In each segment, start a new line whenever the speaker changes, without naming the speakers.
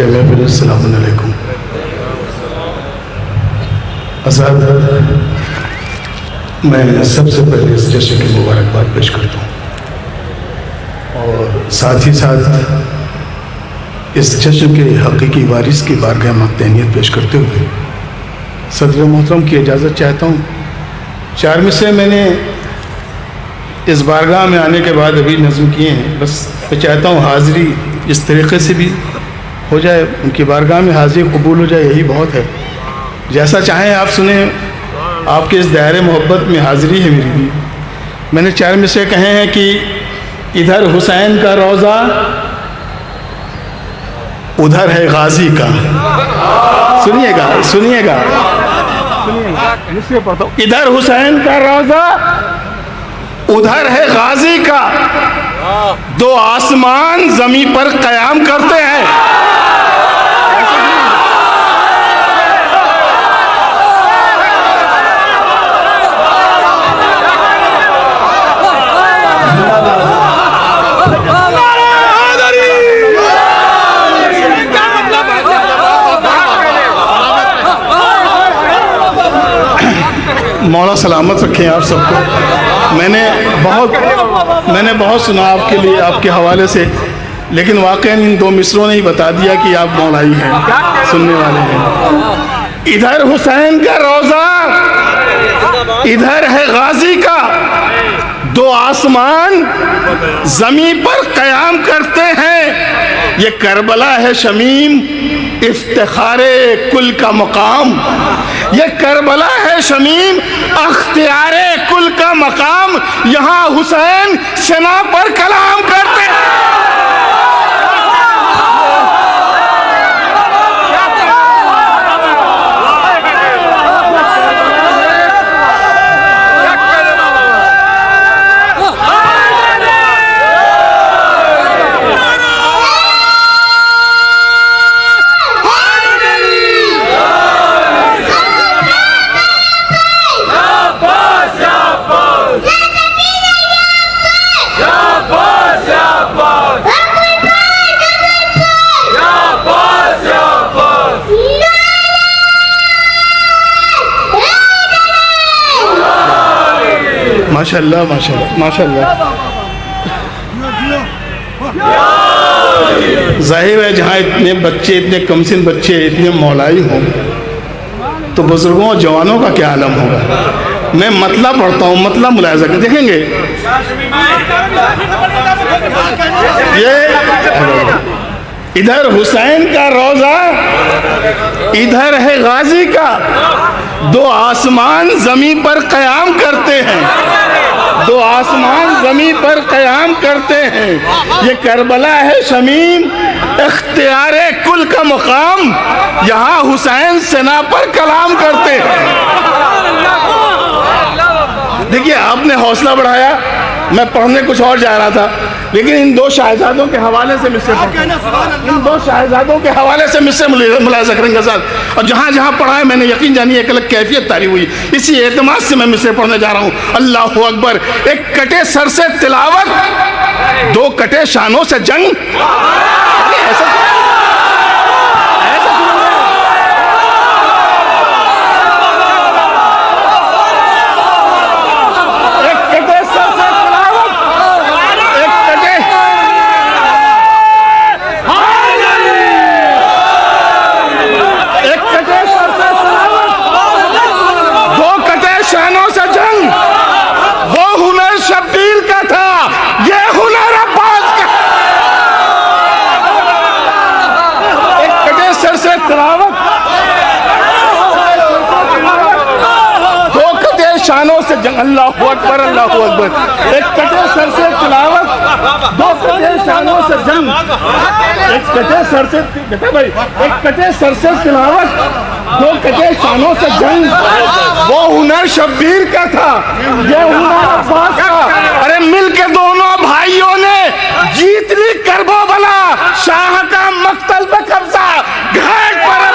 पहले फिर अस्सलाम वालेकुम। आज़ाद, मैं सबसे पहले इस जश्न की मुबारकबाद पेश करता हूँ और साथ ही साथ इस जश्न के हकीकी वारिस की बारगाह मक़दूनियत पेश करते हुए सदर मोहतरम की इजाज़त चाहता हूँ। 4 मिसरे मैंने इस बारगाह में आने के बाद अभी नज़्म किए हैं, बस मैं चाहता हूँ हाज़िरी इस तरीक़े से भी हो जाए, उनकी बारगाह में हाज़िरी कबूल हो जाए, यही बहुत है। जैसा चाहें आप सुने, आपके इस दायरे मोहब्बत में हाज़िरी है मेरी भी। मैंने 4 मिसरे कहे हैं कि इधर हुसैन का रोज़ा, उधर है गाजी का। सुनिएगा सुनिएगा मिसरे पढ़ता हूँ। इधर हुसैन का रोज़ा, उधर है गाजी का, दो आसमान ज़मीन पर क़याम करते हैं। मौला सलामत रखें आप सबको। मैंने बहुत सुना आपके लिए, आपके हवाले से, लेकिन वाकई इन 2 मिसरों ने ही बता दिया कि आप मौलाई हैं, सुनने वाले हैं। इधर हुसैन का रोज़ा, इधर है गाजी का, दो आसमान ज़मीन पर क़याम करते हैं। ये करबला है शमीम, इफ्तिखारे कुल का मकाम। ये करबला है शमीम, अख्तियारे कुल का मकाम। यहाँ हुसैन सेना पर कलाम करते हैं। माशाअल्लाह माशाअल्लाह माशाअल्लाह। जाहिर है जहाँ इतने बच्चे, इतने कमसिन बच्चे, इतने मौलाई हों तो बुजुर्गों और जवानों का क्या आलम होगा। मैं मतला पढ़ता हूँ, मतला मुलायजा कर देखेंगे। ये इधर हुसैन का रोज़ा, इधर है गाजी का, दो आसमान ज़मीन पर क़याम करते हैं। दो आसमान ज़मीन पर क़याम करते हैं। ये करबला है शमीम, इख्तियारे कुल का मुकाम। यहाँ हुसैन सेना पर कलाम करते हैं। देखिए, आपने हौसला बढ़ाया, मैं पढ़ने कुछ और जा रहा था, लेकिन इन 2 शाहजादों के हवाले से मिसरे, इन 2 शाहजादों के हवाले से मिसरे मुलाज़ा करेंगे साहब। और जहाँ जहाँ पढ़ा है मैंने, यकीन जानिए एक अलग कैफियत तारी हुई। इसी एतमाद से मैं मिसरे पढ़ने जा रहा हूँ। अल्लाहु अकबर। एक कटे सर से तिलावत, 2 कटे शानों से जंग। शानों से जंग। अल्लाहु अकबर अल्लाहु अकबर। एक कटे सर से तिलावत, 2 कटे शानों से जंग। एक कटे सर से, बेटा भाई, एक कटे सर से तिलावत, 2 कटे शानों से जंग। वो हुनर शब्बीर का था, ये हुनर अब्बास का। अरे मिल के दोनों भाइयों ने जीत ली करबो बला, शाह का मक्तल पे कब्जा, घाट पर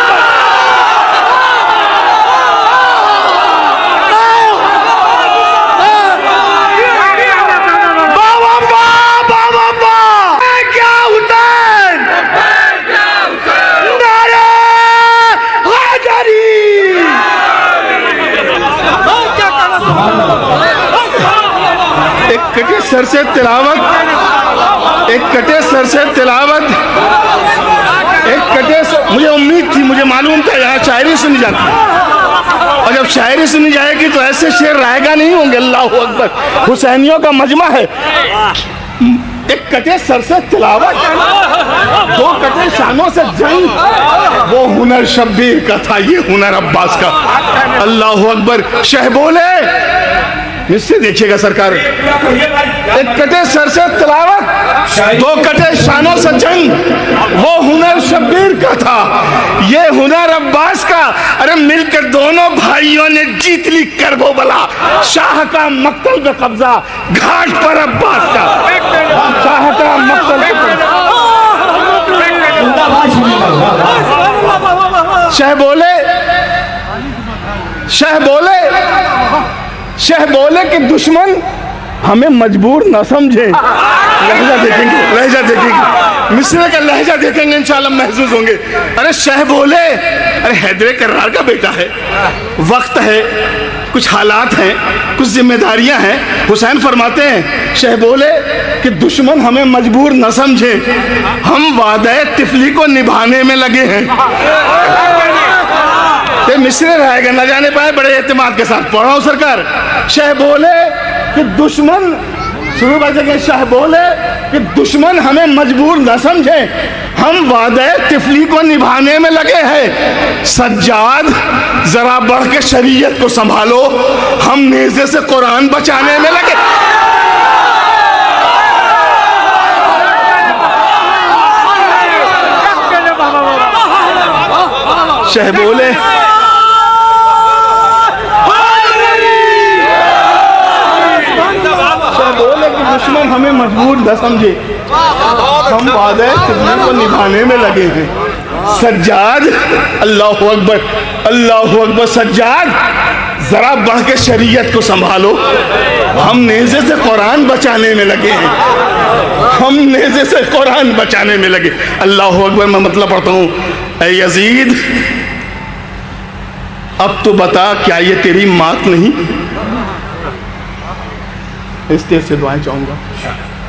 सर से तिलावत, एक कटे सर से तिलावत, एक कटे सर। मुझे उम्मीद थी, मुझे मालूम था यहाँ शायरी सुनी जाती है, और जब शायरी सुनी जाएगी तो ऐसे शेर रायगा नहीं होंगे। अल्लाह अकबर, हुसैनियों का मजमा है। एक कटे सर से तिलावत, दो कटे शानों से जंग, वो हुनर शब्बीर का था, ये हुनर अब्बास का। अल्लाह अकबर। शह बोले, इससे देखिएगा सरकार, एक कटे सर से तिलावत, दो कटे शानों से जंग, वो हुनर शब्बीर का था, ये हुनर अब्बास का। अरे मिलकर दोनों भाइयों ने जीत ली करबला, शाह का मक्तल पे कब्जा, घाट पर अब्बास का, शाह का मक्तल पे कब्जा। शह बोले, शह बोले, शह बोले कि दुश्मन हमें मजबूर न समझे। लहजा देखेंगे, लहजा देखेंगे, मिस्र का लहजा देखेंगे, इंशाल्लाह महसूस होंगे। अरे शह बोले, अरे हैदर कर्रार का बेटा है, वक्त है, कुछ हालात हैं, कुछ जिम्मेदारियां हैं। हुसैन फरमाते हैं, शह बोले कि दुश्मन हमें मजबूर न समझे, हम वादे तिफली को निभाने में लगे हैं। ये मिस्र रहेगा, न जाने पाए, बड़े एतमाद के साथ पढ़ा हूं सरकार। शह बोले कि दुश्मन, शुरू बात, शाह बोले कि दुश्मन हमें मजबूर न समझे, हम वादे तिफली को निभाने में लगे हैं। सज्जाद जरा बढ़ के शरीयत को संभालो, हम नेज़े से कुरान बचाने में लगे। शह बोले, दुश्मन हमें मजबूर न समझे, हम वादे तिफली को निभाने में लगे हैं। सज्जाद, अल्लाह अकबर, अल्लाह अकबर। सज्जाद जरा बढ़ के शरीयत को संभालो, हम नेज़े से कुरान बचाने में लगे हैं, हम नेज़े से कुरान बचाने में लगे। अल्लाह अकबर। मैं मतलब पढ़ता हूँ, ऐ यजीद अब तो बता, क्या ये तेरी मात नहीं? इस तेज से दुआएं चाहूंगा,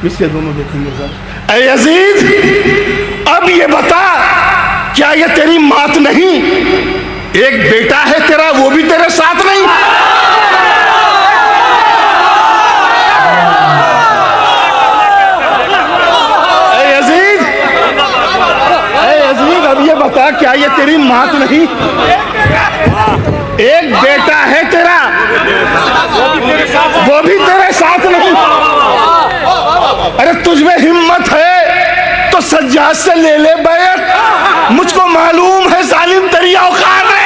इससे दोनों देखेंगे सर। ऐ यजीद अब ये बता, क्या ये तेरी मात नहीं? एक बेटा है तेरा, वो भी तेरे साथ नहीं। ऐ यजीद, ऐ यजीद अब ये बता, क्या ये तेरी मात नहीं? एक बेटा है तेरा, वो भी तेरे साथ नहीं। अरे तुझ में हिम्मत है तो सज्जाद से ले ले बैत, मुझको मालूम है जालिम तेरी औकात है।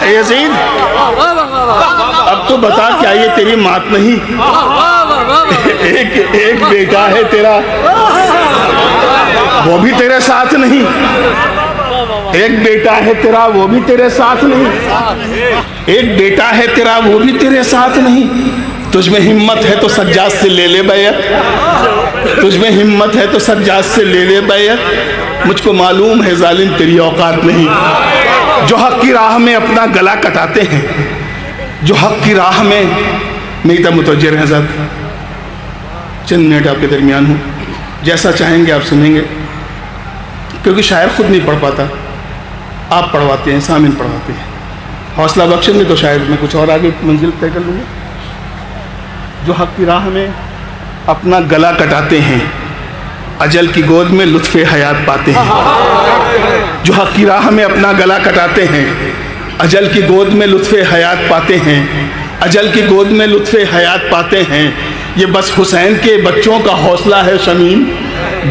यजीद अब तो बता, क्या ये तेरी मात नहीं? एक बेटा है तेरा, वो भी तेरे साथ नहीं। एक बेटा है तेरा, वो भी तेरे साथ नहीं। एक बेटा है तेरा, वो भी तेरे साथ नहीं। तुझ में हिम्मत है तो सज्जाद से ले ले बैत, तुझ में हिम्मत है तो सज्जाद से ले ले बैत, मुझको मालूम है जालिम तेरी औकात नहीं। जो हक की राह में अपना गला कटाते हैं, जो हक की राह में, मेरी तरफ मुतवज्जे रहें हज़रत, चंद मिनट आपके दरमियान हूँ, जैसा चाहेंगे आप सुनेंगे, क्योंकि शायर खुद नहीं पढ़ पाता, आप पढ़वाते हैं, सामिन पढ़वाते हैं। हौसला बख्शेंगे तो शायद मैं कुछ और आगे मंजिल तय कर लूँगा। जो हक की राह में अपना गला कटाते हैं, अजल की गोद में लुत्फ़े हयात पाते हैं। जो हक की राह में अपना गला कटाते हैं, अजल की गोद में लुत्फ़े हयात पाते हैं, अजल की गोद में लुत्फ़े हयात पाते हैं। ये बस हुसैन के बच्चों का हौसला है शमीम,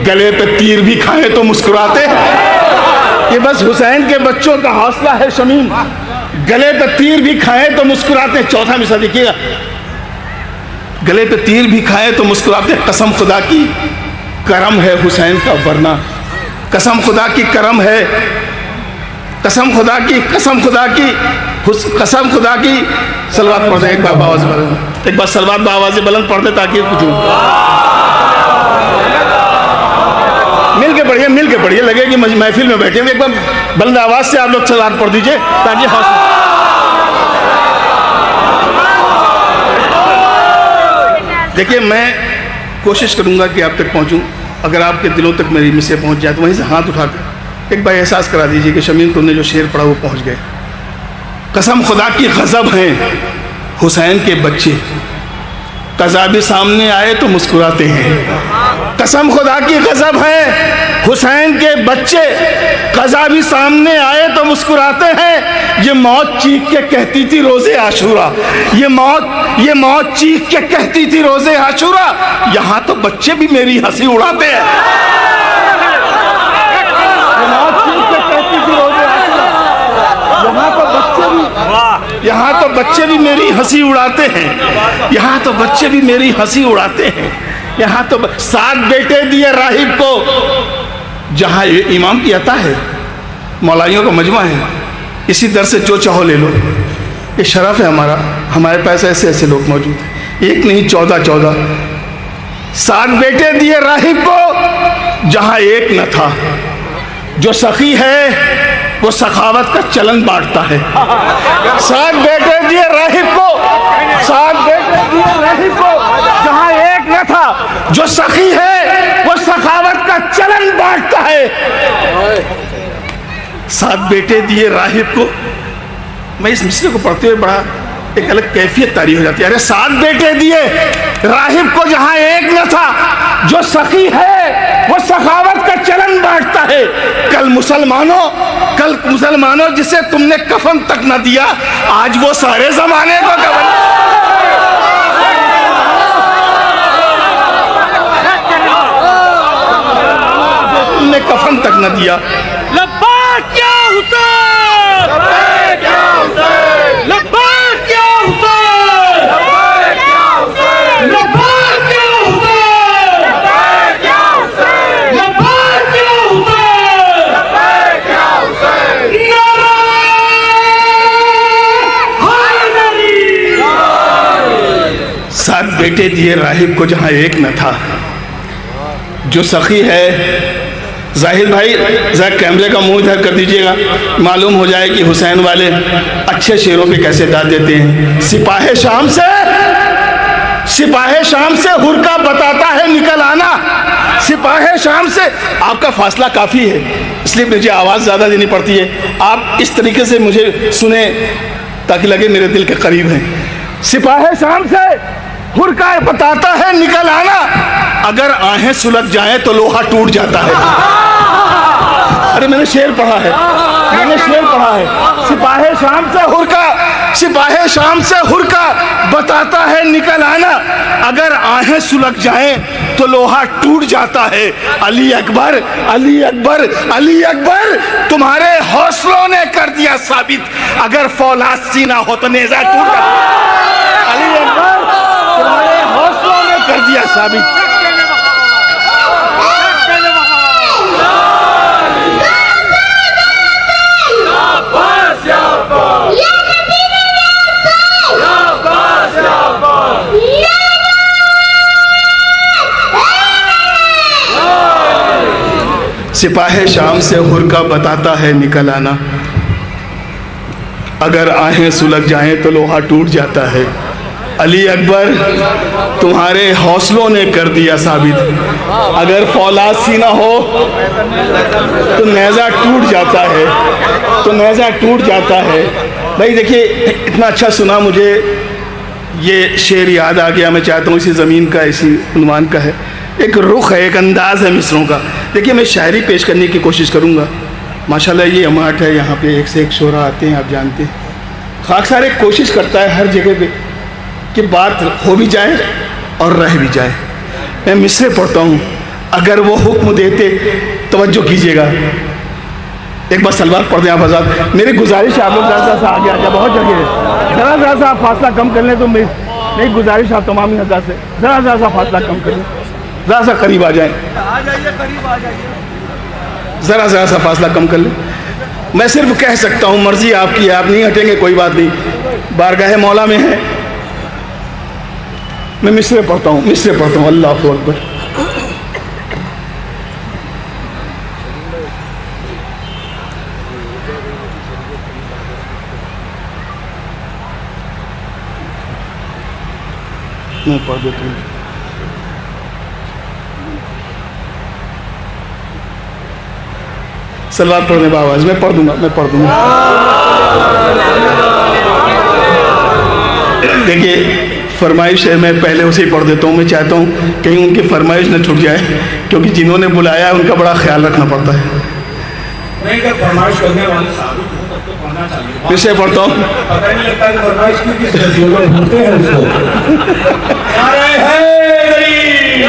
गले पे तीर भी खाएं तो मुस्कुराते हैं। कि बस हुसैन के बच्चों का हौसला है शमीम, गले पे तीर भी खाए तो मुस्कुराते। चौथा मिसाल देखिएगा, गले पे तीर भी खाए तो मुस्कुराते। कसम खुदा की करम है हुसैन का, वरना कसम खुदा की करम है, कसम खुदा की, कसम खुदा की, कसम खुदा की। सलवात पढ़ दे एक बार आवाज़ बुलंद, एक बार सलवात बावाज़ बुलंद पढ़ दे ताकि कुछ मिल के पढ़िए, लगे कि महफिल में बैठे हैं। एक बार बुलंद आवाज़ से आप लोग सलवात पढ़ दीजिए ताकि हौसला। देखिए, मैं कोशिश करूंगा कि आप तक पहुंचूं। अगर आपके दिलों तक मेरी मिसें पहुंच जाए तो वहीं से हाथ उठाकर एक बार एहसास करा दीजिए कि शमीम तुमने जो शेर पढ़ा वो पहुंच गए। कसम खुदा की गज़ब हैं हुसैन के बच्चे, कज़ा भी सामने आए तो मुस्कुराते हैं। कसम खुदा की गज़ब है हुसैन के बच्चे, कज़ा भी सामने आए तो मुस्कुराते हैं। ये मौत चीख के कहती थी रोज़े आशूरा, ये मौत चीख के कहती थी रोज़े आशूरा, यहाँ तो बच्चे भी मेरी हंसी उड़ाते हैं। यहाँ तो बच्चे भी मेरी हंसी उड़ाते हैं, यहाँ तो बच्चे भी मेरी हंसी उड़ाते हैं। यहाँ तो 7 बेटे दिए राहिब को, जहाँ इमाम की अता है, मौलाइयों का मजमा है, इसी दर से जो चाहो ले लो। ये शरफ है हमारा, हमारे पास ऐसे ऐसे लोग मौजूद हैं, एक नहीं 14 7 बेटे दिए राहिब को, जहाँ एक न था। जो सखी है वो सखावत का चलन बांटता है। 7 बेटे दिए राहिब को, 7 बेटे दिए राहिब को, जहाँ एक न था। जो सखी है वो सखावत का चलन बांटता है। 7 बेटे दिए राहिब को। मैं इस मिसरे को पढ़ते हुए बड़ा एक अलग कैफियत तारी हो जाती है। अरे 7 बेटे दिए राहिब को, जहाँ एक न था। जो सखी है वो सखावत का चलन बांटता है। कल मुसलमानों जिसे तुमने कफन तक न दिया, आज वो सारे जमाने को कफन, तुमने कफन तक न दिया।
लब्बैक या हुसैन, लब्बैक या हुसैन, लब्बैक या हुसैन, लब्बैक या हुसैन, लब्बैक या हुसैन, लब्बैक या हुसैन, लब्बैक या हुसैन, लब्बैक या हुसैन। नारे हैदरी।
7 बेटे दिए राहिब को, जहाँ एक न था। जो सखी है, जाहिद भाई जरा कैमरे का मुंह इधर कर दीजिएगा, मालूम हो जाए कि हुसैन वाले अच्छे शेरों पे कैसे दाद देते हैं। सिपाहे शाम से हुरका बताता है निकल आना। सिपाहे शाम से, आपका फासला काफ़ी है इसलिए मुझे आवाज़ ज़्यादा देनी पड़ती है। आप इस तरीके से मुझे सुने ताकि लगे मेरे दिल के करीब हैं। सिपाहे शाम से हुरका बताता है निकल आना, अगर आहें सुलग जाएं तो लोहा टूट जाता है। अरे मैंने शेर पढ़ा है। सिपाहे शाम से हुरका बताता है निकल आना, अगर आहें सुलग जाएं तो लोहा टूट जाता है। अली अकबर, अली अकबर, अली अकबर, तुम्हारे हौसलों ने कर दिया साबित, अगर फौलाद सीना हो तो नेज़ा टूट जाता। अली अकबर, तुम्हारे हौसलों ने कर दिया साबित। सिपाहे शाम से हुरका बताता है निकल आना, अगर आहें सुलग जाएं तो लोहा टूट जाता है। अली अकबर, तुम्हारे हौसलों ने कर दिया साबित, अगर फौलाद सीना हो तो नेज़ा टूट जाता है, तो नेज़ा टूट जाता है। भाई देखिए, इतना अच्छा सुना, मुझे ये शेर याद आ गया। मैं चाहता हूँ इसी ज़मीन का, इसी उन्वान का है, एक रुख है, एक अंदाज़ है मिसरों का। देखिए, मैं शायरी पेश करने की कोशिश करूँगा। माशाल्लाह ये अमाट है, यहाँ पे एक से एक शोरा आते हैं, आप जानते हैं। खाक सारे कोशिश करता है हर जगह पे कि बात हो भी जाए और रह भी जाए। मैं मिसरे पढ़ता हूँ, अगर वो हुक्म देते, तवज्जो कीजिएगा, एक बार सलवार पढ़ दें आप हज़रात। मेरी गुजारिश है आप लोग ज़रा सा आगे आ जाए, बहुत जगह है, ज़रा सा आप फासला कम कर लें तो मेरी गुजारिश आप तमाम ही हज़रात से ज़रा सा फासला कम कर लें, ज़रा सा करीब आ जाए,
करीब आ जाइए।
ज़रा सा फासला कम कर लें। मैं सिर्फ कह सकता हूँ, मर्जी आपकी है, आप नहीं हटेंगे कोई बात नहीं, बारगाह मौला में है। मैं मिसरे पढ़ता हूँ, अल्लाहु अकबर। मैं पढ़ देता हूँ। सलवार पढ़ने का आवाज मैं पढ़ दूंगा। देखिए फरमाइश है, मैं पहले उसे ही पढ़ देता हूँ। मैं चाहता हूँ कहीं उनकी फरमाइश न छूट जाए, क्योंकि जिन्होंने बुलाया है उनका बड़ा ख्याल रखना पड़ता है।
नहीं, अगर फरमाइश करने वाले साबित हो तब तो पढ़ना चाहिए।
फिर से पढ़ता हूँ।
पता नहीं लगता है फरमाइश क्यों किस जो लोग ढूंढते हैं उसको। नारे हैदरी!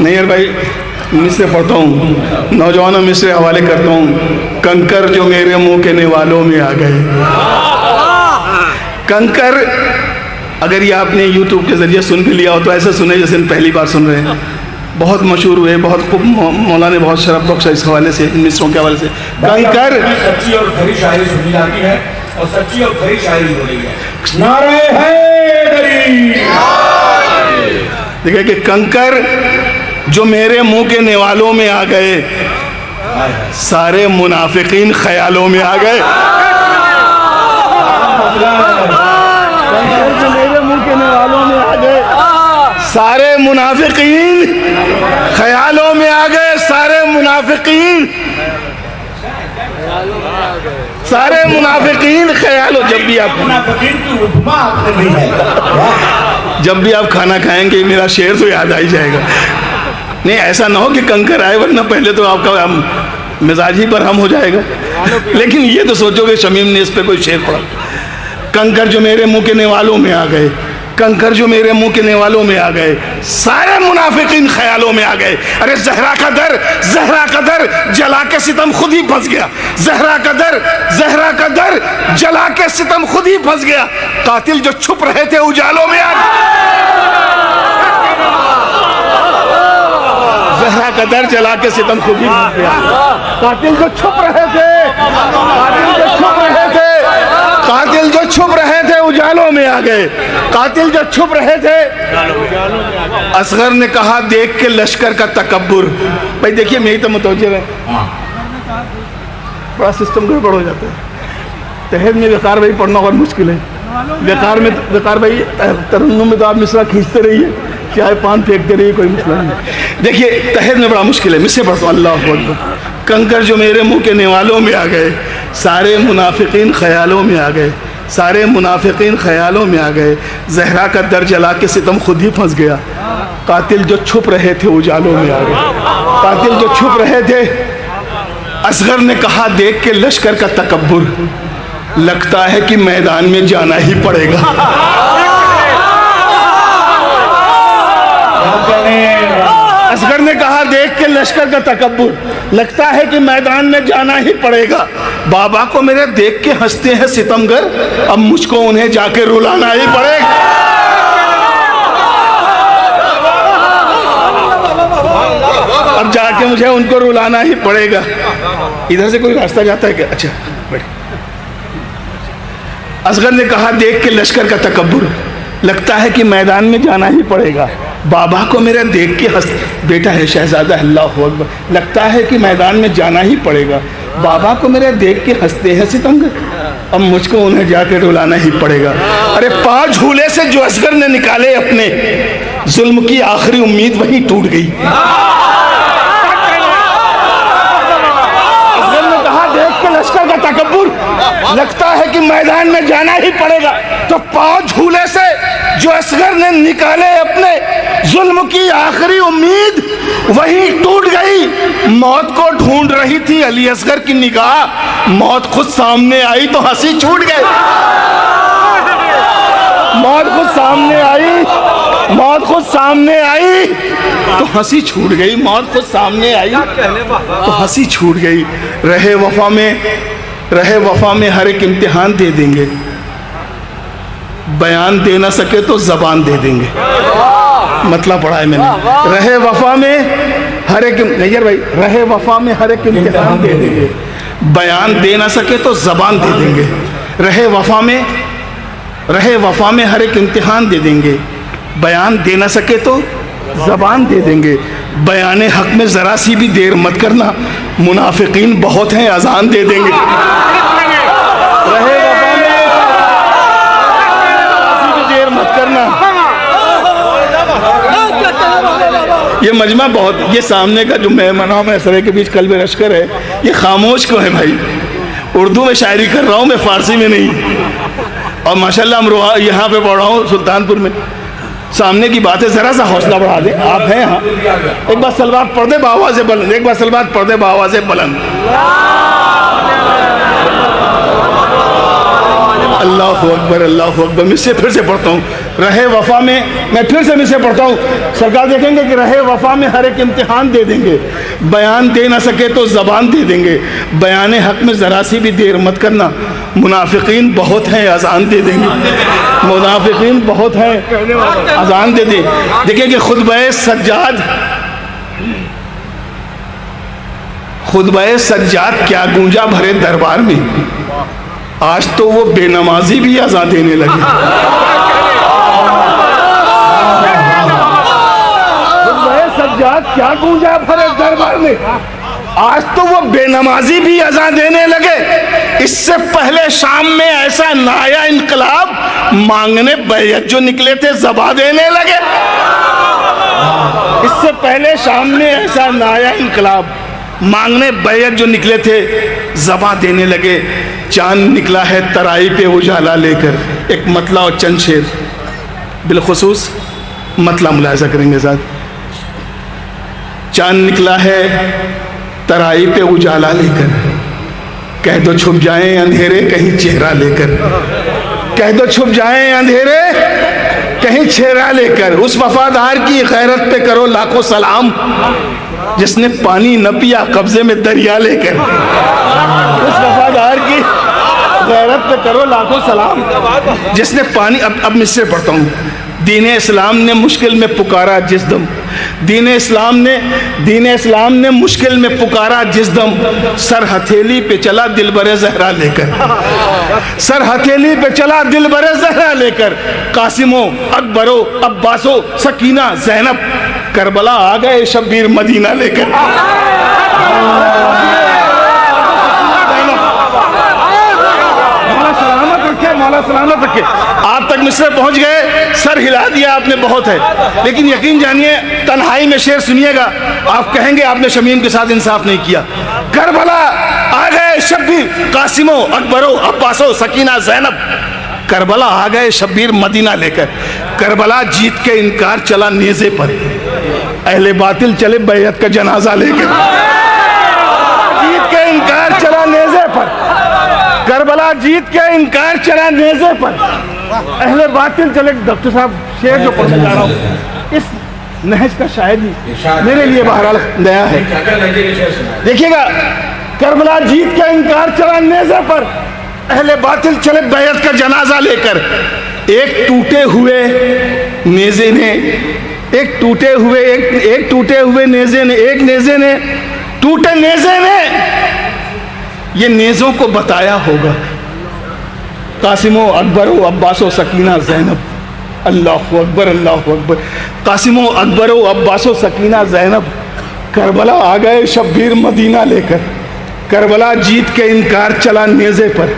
नहीं यार भाई, मिसरे पढ़ता हूँ, नौजवानों मिसरे हवाले करता हूँ। कंकर जो मेरे मुंह के निवालों में आ गए। कंकर, अगर ये आपने YouTube के ज़रिए सुन भी लिया हो तो ऐसा सुने जैसे पहली बार सुन रहे हैं। बहुत मशहूर हुए, बहुत खूब, मौला ने बहुत शरफ बख्शा इस हवाले से, इन मिसरों के हवाले से। कंकर
सच्ची और खरी शायरी सुनी जाती है और सच्ची और खरी शायरी बोली है। नारे हैदरी!
देखिए कि कंकर जो मेरे मुंह के निवालों में आ गए, सारे मुनाफिकीन ख्यालों में आ गए। कंकर जो मेरे मुंह के निवालों में आ गए, सारे मुनाफिकीन ख्यालों में आ गए। सारे मुनाफिकीन ख्यालों। जब भी आप खाना खाएंगे मेरा शेर तो याद आ ही जाएगा। नहीं, ऐसा ना हो कि कंकर आए वरना पहले तो आपका मिजाज ही बरहम हो जाएगा। लेकिन ये तो सोचोगे शमीम ने इस पे कोई शेर पढ़ा। कंकर जो मेरे मुंह के निवालों में आ गए, कंकर जो मेरे मुंह के निवालों में आ गए, सारे मुनाफिकीन ख्यालों में आ गए। अरे ज़हरा का दर जला के सितम खुद ही फंस गया। ज़हरा का दर जला के सितम खुद ही फंस गया। कातिल जो छुप रहे थे उजालों में आ गए। ज़हरा का दर जला के सितम खुद ही फंस गया। कातिल जो छुप रहे थे उजालों में आ गए। कातिल जो छुप रहे थे। असगर ने कहा देख के लश्कर का तकब्बुर। भाई देखिए मेरी तो मुतवज्जे है, बड़ा सिस्टम गड़बड़ हो जाता है। तहद में वकार भाई पढ़ना और मुश्किल है। वकार भाई तरन्नुम में तो आप मिसरा खींचते रहिए, चाहे पान फेंकते रहिए, कोई मसला नहीं। देखिए तहद में बड़ा मुश्किल है। मिससे पढ़ता हूँ, अल्लाहु अकबर। कंकर जो मेरे मुंह के निवालों में आ गए, सारे मुनाफिकीन ख्यालों में आ गए। सारे मुनाफिकीन ख्यालों में आ गए। ज़हरा का दर जला के सितम खुद ही फंस गया। कातिल जो छुप रहे थे उजालों में आ गए। असगर ने कहा देख के लश्कर का तकब्बुर, लगता है कि मैदान में जाना ही पड़ेगा। असगर ने कहा देख के लश्कर का तकब्बुर, लगता है कि मैदान में जाना ही पड़ेगा। बाबा को मेरे देख के हंसते हैं सितमगर, अब मुझको उन्हें जाके रुलाना ही पड़ेगा। अब जाके मुझे उनको रुलाना ही पड़ेगा। इधर से कोई रास्ता जाता है क्या? अच्छा बैठ। असगर ने कहा देख के लश्कर का तकब्बुर, लगता है कि मैदान में जाना ही पड़ेगा। बाबा को मेरा देख के हंस, बेटा है शहजादा, अल्लाहु अकबर, लगता है कि मैदान में जाना ही पड़ेगा। बाबा को मेरा देख के हंसते हैं सितमगर, अब मुझको उन्हें जाके रुलाना ही पड़ेगा। अरे 5 झूले से जो असगर ने निकाले अपने, जुल्म की आखिरी उम्मीद वहीं टूट गई। असगर ने कहा देख के लश्कर का तकब्बुर, लगता है कि मैदान में जाना ही पड़ेगा। तो 5 झूले से जो असगर ने निकाले अपने, जुल्म की आखिरी उम्मीद वहीं टूट गई। मौत को ढूंढ रही थी अली असगर की निगाह, मौत खुद सामने आई तो हंसी छूट गई। मौत खुद सामने आई मौत खुद सामने आई तो हंसी छूट गई, मौत खुद सामने आई तो हंसी छूट गई। रहे वफा में हर एक इम्तिहान दे देंगे, बयान दे ना सके तो जबान दे देंगे। मतलब पढ़ा है मैंने, रहे वफा में हर एक, नैयर भाई, रहे वफा में हर एक इम्तिहान दे देंगे, बयान दे ना सके तो जबान दे देंगे। रहे वफा में हर एक इम्तिहान दे देंगे, बयान दे ना सके तो जबान दे देंगे। बयान हक में ज़रा सी भी देर मत करना, मुनाफिकीन बहुत हैं, अजान दे देंगे। रहे वफा में ज़रा सी भी देर मत करना। ये मजमा बहुत, ये सामने का जो मेहमानों में सरे के बीच कल्ब लश्कर है, ये खामोश क्यों है भाई? उर्दू में शायरी कर रहा हूँ मैं, फारसी में नहीं। और माशाल्लाह अमरोहा यहाँ पे पढ़ रहा हूँ सुल्तानपुर में। सामने की बातें ज़रा सा हौसला बढ़ा दे, आप हैं यहाँ। एक बार सलवात पढ़ दे बावाज़े बुलंद, एक बार सलवात पढ़ दे बावाज़े बुलंद। अल्लाहु अकबर, अल्लाहु अकबर। मैं इससे फिर से पढ़ता हूँ, रहे वफा में, मैं फिर से मिससे पढ़ता हूँ। सरकार देखेंगे कि रहे वफा में हर एक इम्तिहान दे देंगे, बयान दे ना सके तो ज़बान दे देंगे। बयान हक में ज़रा सी भी देर मत करना, मुनाफिकीन बहुत हैं, अजान दे देंगे। मुनाफिकीन बहुत हैं, अजान दे दें। देखिए कि खुतबे सज्जाद क्या गूंजा भरे दरबार में, आज तो वो बेनमाजी भी अज़ान देने लगे। सज्जाद क्या गूंजा भरे दरबार में, आज तो वो बेनमाजी भी अज़ान देने लगे। इससे पहले शाम में ऐसा नया इनकलाब, मांगने बैयत जो निकले थे ज़बा देने लगे। इससे पहले शाम में ऐसा नया इनकलाब, मांगने बैयत जो निकले थे ज़बा देने लगे। चांद निकला है तराई पे उजाला लेकर, एक मतला और चंद शेर बिलखुसूस मतला मुलाहिजा करेंगे साथ। चांद निकला है तराई पे उजाला लेकर, कह दो छुप जाएं अंधेरे कहीं चेहरा लेकर, कह दो छुप जाएं अंधेरे कहीं चेहरा लेकर। उस वफादार की गैरत पे करो लाखों सलाम, जिसने पानी न पिया कब्जे में दरिया लेकर। उस वफादार की गैरत पे करो लाखों सलाम, जिसने पानी, अब मिससे पढ़ता हूँ। दीन इस्लाम ने मुश्किल में पुकारा जिस दम, दीन इस्लाम ने मुश्किल में पुकारा जिस दम, सर हथेली पे चला दिल बरे ज़हरा लेकर, सर हथेली पे चला दिल बरे ज़हरा लेकर। कासिमो अकबरो अब्बासो सकीना ज़ैनब, करबला आ गए शब्बीर मदीना लेकर। मौला सलामत रखे। आप तक मिस्र पहुंच गए, सर हिला दिया आपने, बहुत है। लेकिन यकीन जानिए, तन्हाई में शेर सुनिएगा, आप कहेंगे आपने शमीम के साथ इंसाफ नहीं किया। करबला आ गए शब्बीर, कासिमो अकबरो अब्बासो सकीना ज़ैनब, करबला आ गए शब्बीर मदीना लेकर। करबला जीत के इनकार चला नेज़े पर, अहले बातिल चले बैयत का जनाजा लेकर। जीत के इनकार चला नेज़े पर, करबला जीत के इनकार चला नेज़े पर, अहले बातिल चले। डॉक्टर साहब शेर जो पढ़ने जा रहा हूँ, इस नहज का शायरी मेरे लिए बहरहाल नया है। देखिएगा, करबला जीत के इनकार चला नेज़े पर, अहले बातिल चले बैयत का जनाजा लेकर। एक टूटे हुए नेज़े ने, एक टूटे हुए नेज़े ने, एक नेज़े ने, टूटे नेज़े ने ये नेज़ों को बताया होगा। कासिमो अकबरो अब्बासो सकीना ज़ैनब, अल्लाहु अकबर, अल्लाहु अकबर। कासिमो अकबरो अब्बासो सकीना ज़ैनब, करबला आ गए शब्बीर मदीना लेकर। करबला जीत के इनकार चला नेज़े पर,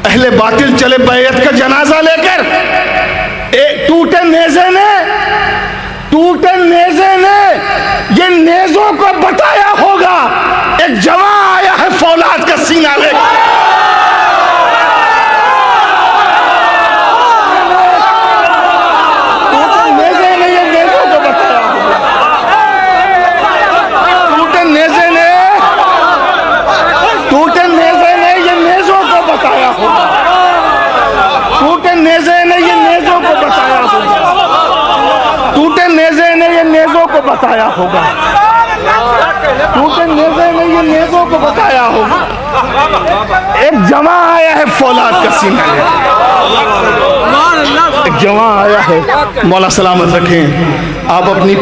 अहले बातिल चले बैयत का जनाजा लेकर। टूटे नेज़े ने ये नेज़ों को बताया होगा, एक जवां आया है फौलाद का सीना लेकर। टूटे नेज़े ने ये नेज़ों को बताया होगा, टूटे नेज़े ने ये नेज़ों को बताया होगा, टूटे नेज़े ने ये नेज़ों को बताया होगा। बताया होगा, टूटे नेज़े में ये नेज़ों को बताया होगा। एक जमा आया है फौलाद का सीना लेकर, एक जमा आया है। मौला सलामत रखें, आप अपनी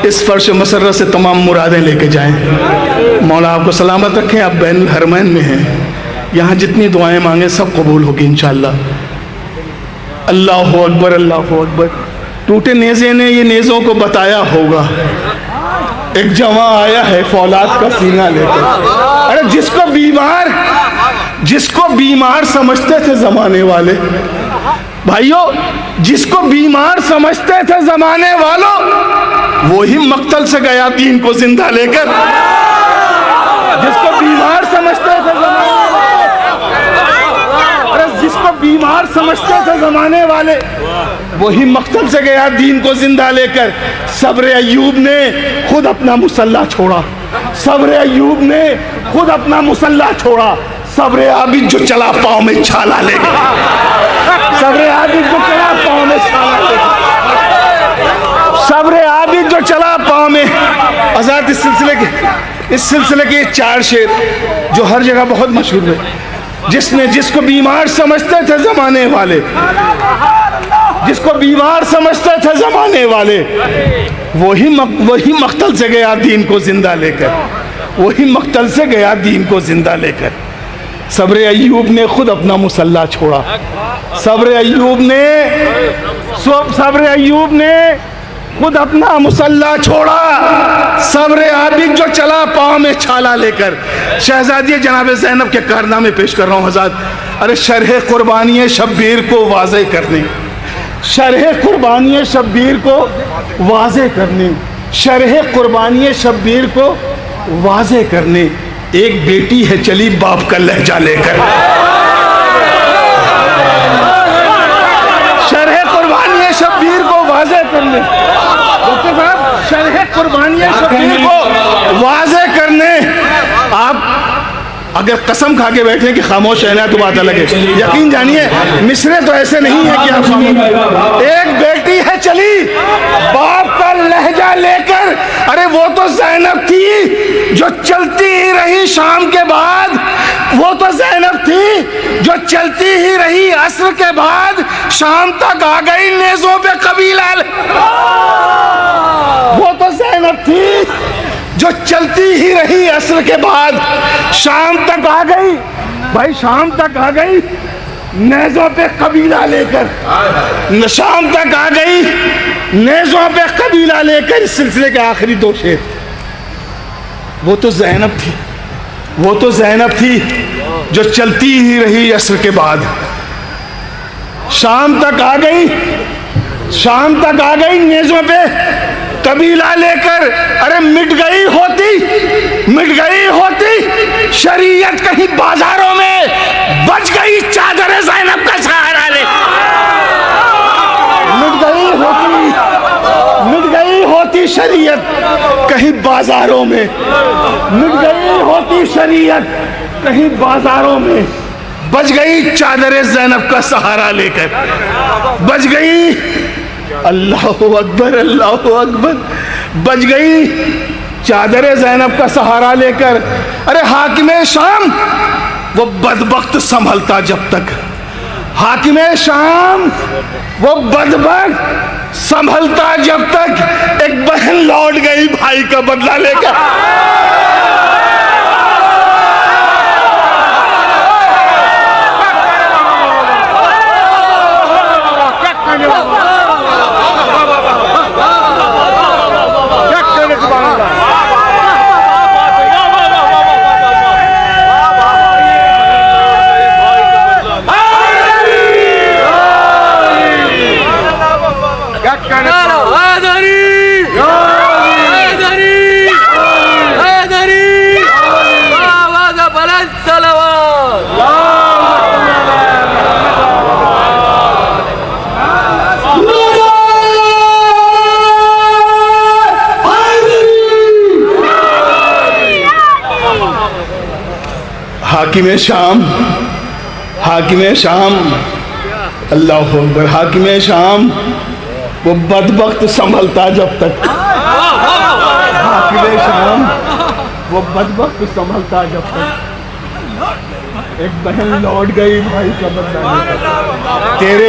इस फर्श मसर्रत से तमाम मुरादें लेके जाएं। मौला आपको सलामत रखें। आप बैनुल हरमैन में हैं, यहाँ जितनी दुआएं मांगे सब कबूल होगी इंशाअल्लाह। अल्लाहु अकबर, अल्लाहु अकबर। टूटे नेज़े ने ये नेज़ों को बताया होगा। एक जवा आया है फौलाद का सीना लेकर। अरे जिसको बीमार समझते थे जमाने वाले, भाइयों, जिसको बीमार समझते थे जमाने वालों, वही मक्तल से गया दीन को जिंदा लेकर। जिसको बीमार समझते थे जमाने वाले, अरे जिसको बीमार समझते थे जमाने वाले, वही मक्तल से गया दीन को जिंदा लेकर। सब्र अय्यूब ने खुद अपना मुसल्ला छोड़ा, सब्र अय्यूब ने खुद अपना मुसल्ला छोड़ा। सब्र आबिद जो चला पाँव में छाला लेकर, सब्र आबिद जो चला पाँव में छाला लेकर, सब्र आबिद जो चला पाँव में। आजाद इस सिलसिले के 4 शेर जो हर जगह बहुत मशहूर है। जिसको बीमार समझते थे जमाने वाले, जिसको बीमार समझते थे जमाने वाले, वही मक्तल से गया दीन को जिंदा लेकर, वही मक्तल से गया दीन को जिंदा लेकर। सब्र अय्यूब ने खुद अपना मुसल्ला छोड़ा, सब्र अय्यूब ने खुद अपना मुसल्ला छोड़ा। सब्र आबिद जो चला पाँव में छाला लेकर। शहजादी जनाब ज़ैनब के कारनामे पेश कर रहा हूँ हज़रत। अरे शरह कुर्बानी शब्बीर को वाज़े करने, शरह कुर्बानी शब्बीर को वाज़े करने, शरह कुर्बानी शब्बीर को वाज़े करने। एक बेटी है चली बाप का लहजा लेकर। शरह कुर्बानी शब्बीर को वाज़े करने, डॉक्टर साहब, शरह कुर्बानी शब्बीर को वाज़े करने। आप अगर कसम खा के बैठे कि खामोश रहना तो बात अलग है। यकीन जानिए मिसरे तो ऐसे नहीं है कि आप खामोश। एक बेटी है चली बाप का लहजा लेकर। अरे वो तो ज़ैनब थी जो चलती ही रही शाम के बाद, वो तो ज़ैनब थी जो चलती ही रही असर के बाद, शाम तक आ गई नेज़ों पे कबीला। वो तो ज़ैनब थी जो चलती ही रही असर के बाद, शाम तक आ गई। भाई शाम तक आ गई नेज़ों पे कबीला लेकर, शाम तक आ गई नेज़ों पे कबीला लेकर। इस सिलसिले के आखिरी 2 शेर। वो तो ज़ैनब थी, वो तो ज़ैनब थी जो चलती ही रही असर के बाद, शाम तक आ गई, शाम तक आ गई नेज़ों पे कबीला लेकर। अरे मिट गई होती शरीयत कहीं बाजारों में, बच गई चादर ज़ैनब का सहारा ले। मिट गई होती शरीयत कहीं बाजारों में, मिट गई होती शरीयत कहीं बाजारों में, बच गई चादर ज़ैनब का सहारा लेकर, बच गई। अल्लाहु अकबर, अल्लाहु अकबर। बच गई चादर ज़ैनब का सहारा लेकर। अरे हाकिमे शाम वो बदबख्त संभलता जब तक, हाकिमे शाम वो बदबख्त संभलता जब तक। एक बहन लौट गई भाई का बदला लेकर। हाकिमे शाम, हाकिमे शाम, अल्लाहु अकबर। हाकिमे शाम वो बदबख्त संभलता जब तक, हाकिम शाम वो बदबख्त संभलता जब तक एक बहन लौट गई भाई का बदला। तेरे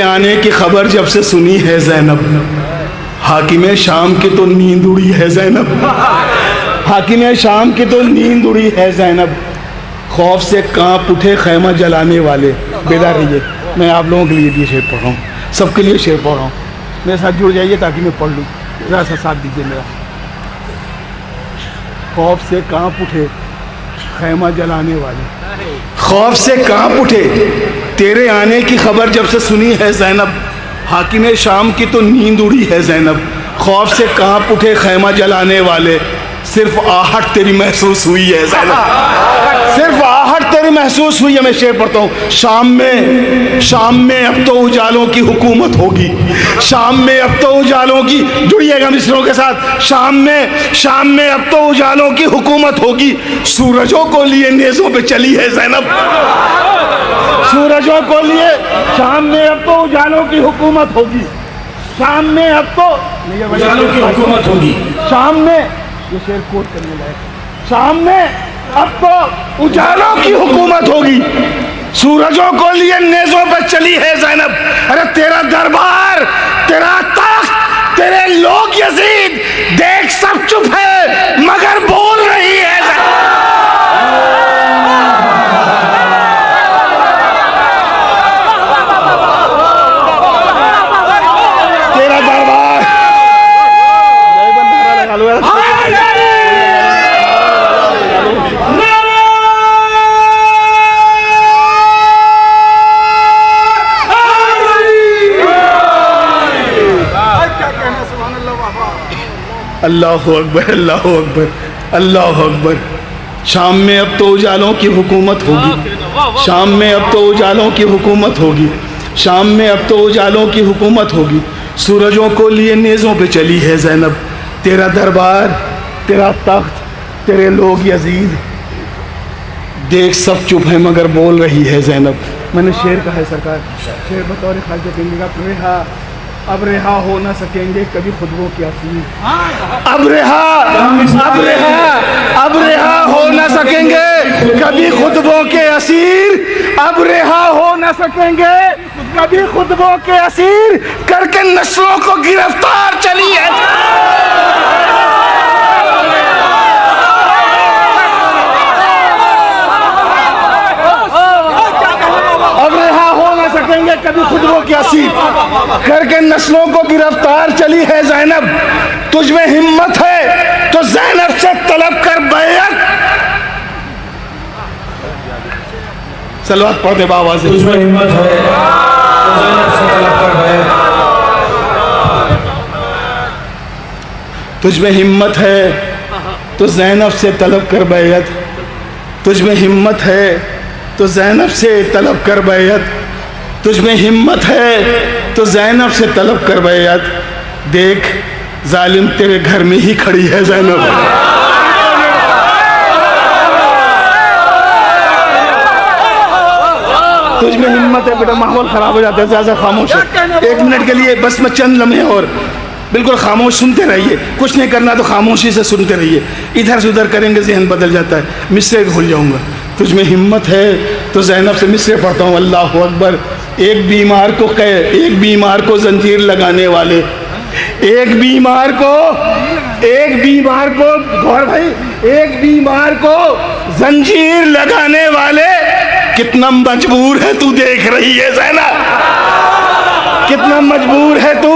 आने की खबर जब से सुनी है ज़ैनब, हाकिम शाम की तो नींद उड़ी है ज़ैनब, हाकिम शाम की तो नींद उड़ी है ज़ैनब। खौफ से कांप उठे खैमा जलाने वाले। बेदार रहिए, मैं आप लोगों के लिए ये शेर पढ़ रहा हूँ, सबके लिए शेर पढ़ रहा हूँ। मेरे साथ जुड़ जाइए ताकि मैं पढ़ लूँ, ज़रा सा साथ दीजिए मेरा। खौफ से कांप उठे खैमा जलाने वाले, खौफ से कांप उठे तेरे आने की खबर जब से सुनी है ज़ैनब, हाकिम शाम की तो नींद उड़ी है ज़ैनब। खौफ से कांप उठे खैमा जलाने वाले, सिर्फ आहट तेरी महसूस हुई है ज़ैनब, सिर्फ आहट तेरी महसूस हुई है। मैं शेर पढ़ता हूँ। शाम में अब तो उजालों की हुकूमत होगी, शाम में अब तो उजालों की, जुड़िएगा मिस्रों के साथ। शाम में अब तो उजालों की हुकूमत होगी, सूरजों को लिए नेज़ों पे चली है ज़ैनब, सूरजों को लिए। शाम में अब तो उजालों की हुकूमत होगी, शाम में अब तो
उजालों की हुकूमत होगी।
शाम में, ये शेर कोट करने लायक, शाम में अब तो उजालों की हुकूमत होगी, सूरजों को लिए नेज़ों पर चली है ज़ैनब। अरे तेरा दरबार, तेरा तख्त, तेरे लोग यजीद, देख सब चुप है मगर बोल रही है तेरा दरबार। अल्लाहु अकबर, अल्लाहु अकबर, अल्लाहु अकबर। शाम में अब तो उजालों की हुकूमत होगी, शाम में अब तो उजालों की हुकूमत होगी, शाम में अब तो उजालों की हुकूमत होगी, सूरजों को लिए नेज़ों पे चली है ज़ैनब। तेरा दरबार, तेरा तख्त, तेरे लोग यजीद, देख सब चुप है मगर बोल रही है ज़ैनब। मैंने शेर कहा है सरकार, शेर बतौर खालिद का अब रिहा हो ना सकेंगे कभी खुदबों की असीर, अब रिहा हो ना सकेंगे कभी खुदबों के असीर, अब रिहा हो ना सकेंगे कभी खुदबों के असीर, करके नस्लों को गिरफ्तार चली है। सकेंगे कभी खुदबों की असीर, करके नस्लों को गिरफ्तार चली है ज़ैनब। तुझ में हिम्मत है तो ज़ैनब से तलब कर बैअत। सलवात पढ़ते बाबा से।
तुझ में हिम्मत है तो ज़ैनब से तलब कर बैअत।
तुझ में हिम्मत है तो ज़ैनब से तलब कर बैअत, तुझ में हिम्मत है तो ज़ैनब से तलब कर बैअत, तुझ में हिम्मत है तो ज़ैनब से तलब कर बैअत। देख जालिम तेरे घर में ही खड़ी है ज़ैनब। तुझ में हिम्मत है। बेटा माहौल ख़राब हो जाता है, ज़्यादा खामोश है। 1 मिनट के लिए बस मैं चंद लम्हे और बिल्कुल खामोश सुनते रहिए, कुछ नहीं करना तो खामोशी से सुनते रहिए। इधर से उधर करेंगे जहन बदल जाता है। मिसरे भूल जाऊँगा। तुझ में हिम्मत है तो ज़ैनब से मिसरे पढ़ता हूँ। अल्लाहु अकबर। एक बीमार को जंजीर लगाने वाले, एक बीमार को गौर भाई, एक बीमार को जंजीर लगाने वाले, कितना मजबूर है तू देख रही है ज़ैनब, कितना मजबूर है तू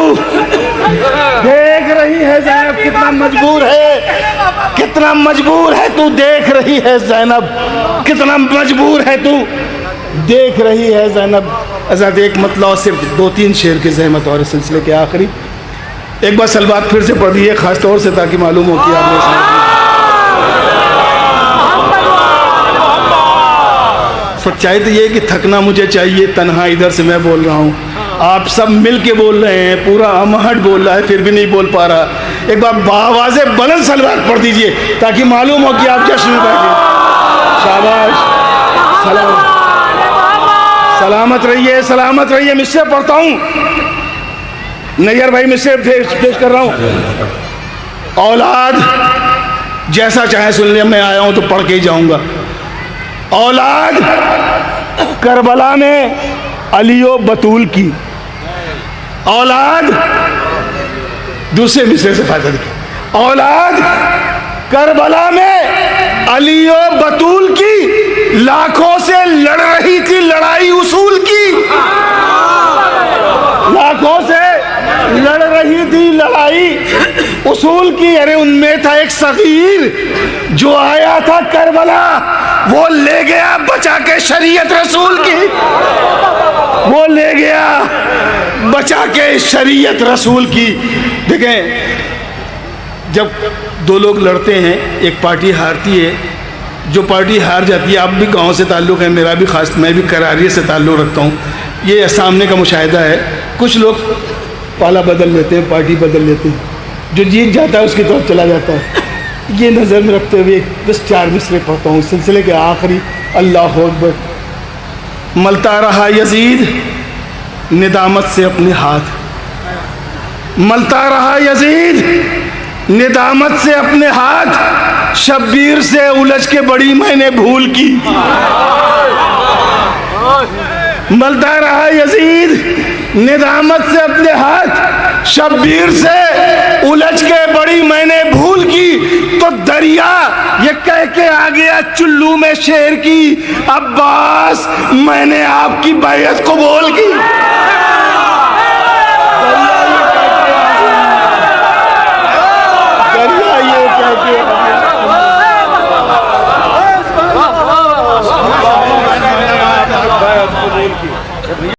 देख रही है ज़ैनब, कितना मजबूर है, कितना मजबूर है तू देख रही है ज़ैनब, कितना मजबूर है तू देख रही है ज़ैनब। आज़ाद एक मतलब सिर्फ 2-3 शेर के ज़हमत और सिलसिले के आखिरी एक बार सलवात फिर से पढ़ दीजिए, ख़ास तौर से ताकि मालूम हो कि आपने सच्चाई तो ये कि थकना मुझे चाहिए, तन्हा इधर से मैं बोल रहा हूँ, आप सब मिल के बोल रहे हैं, पूरा अमहट बोल रहा है फिर भी नहीं बोल पा रहा। एक बार बावाज़े बुलंद सलवात पढ़ दीजिए ताकि मालूम हो कि आप जश्न में बैठे। शाबाश, सलामत रहिए, सलामत रहिए। मिसरे पढ़ता हूँ, नैयर भाई मिसरे पेश कर रहा हूँ। औलाद जैसा चाहे सुन ले, मैं आया हूं तो पढ़ के ही जाऊंगा। औलाद करबला में अलियो बतूल की, औलाद दूसरे मिसरे से फायदा देखिए, औलाद करबला में अलियो बतूल की, लाखों से लड़ रही थी लड़ाई उसूल की, लाखों से लड़ रही थी लड़ाई उसूल की। अरे उनमें था एक सगीर जो आया था करबला, वो ले गया बचा के शरीयत रसूल की, वो ले गया बचा के शरीयत रसूल की। देखें, जब दो लोग लड़ते हैं, एक पार्टी हारती है, जो पार्टी हार जाती है, आप भी गांव से ताल्लुक़ है, मेरा भी खास, मैं भी करारिये से ताल्लुक़ रखता हूँ, ये सामने का मुशाहिदा है। कुछ लोग पाला बदल लेते हैं, पार्टी बदल लेते हैं, जो जीत जाता है उसकी तरफ चला जाता है। ये नज़र में रखते हुए बस 4 मिसरे पढ़ता हूँ सिलसिले के आखिरी। अल्लाह अकबर। मलता रहा यजीद निदामत से अपने हाथ, मलता रहा यजीद निदामत से अपने हाथ, शब्बीर से उलझ के बड़ी मैंने भूल की। मलता रहा यजीद निदामत से अपने हाथ, शब्बीर से उलझ के बड़ी मैंने भूल की। तो दरिया ये कह के आ गया चुल्लू में शेर की, अब्बास मैंने आपकी बैयत कबूल की।